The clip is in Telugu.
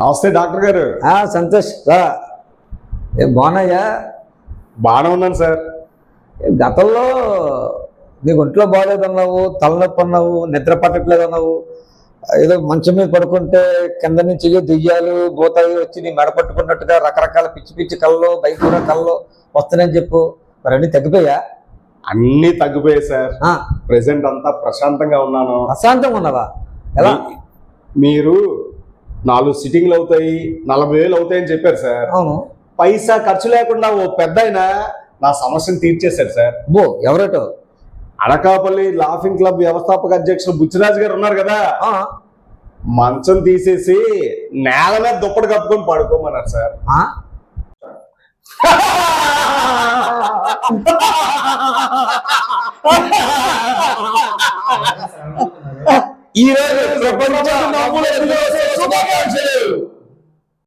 నమస్తే డాక్టర్ గారు. సంతోష్ రా. ఏం బాగున్నాయా? బాగానే ఉన్నాను సార్. గతంలో నీకు ఒంట్లో బాగాలేదన్నావు, తలనొప్పి అన్నావు, నిద్ర పట్టట్లేదు అన్నావు. ఏదో మంచం మీద పడుకుంటే కింద నుంచి దెయ్యాలు భూతాలు వచ్చి నీ మెడ పట్టుకున్నట్టుగా రకరకాల పిచ్చి పిచ్చి కళ్ళు, బయట కళ్ళు వస్తున్నాయని చెప్పు. మరి అన్నీ తగ్గిపోయా? అన్నీ తగ్గిపోయాయి సార్. ప్రెసెంట్ అంతా ప్రశాంతంగా ఉన్నాను. ప్రశాంతంగా ఉన్నావా? ఎలా? మీరు 4 సిట్టింగ్లు అవుతాయి, 40,000 అవుతాయని చెప్పారు సార్. అవును. పైసా ఖర్చు లేకుండా ఓ పెద్ద ఆయన నా సమస్యను తీర్చేశారు సార్. ఎవరటో? అనకాపల్లి లాఫింగ్ క్లబ్ వ్యవస్థాపక అధ్యక్షులు బుచ్చిరాజు గారు ఉన్నారు కదా, మంచం తీసేసి నేల మీద దుప్పటి కప్పుకొని పడుకోమన్నారు సార్. ఈ రోజు ప్రపంచ నవ్వుల దినోత్సవ శుభాకాంక్షలు.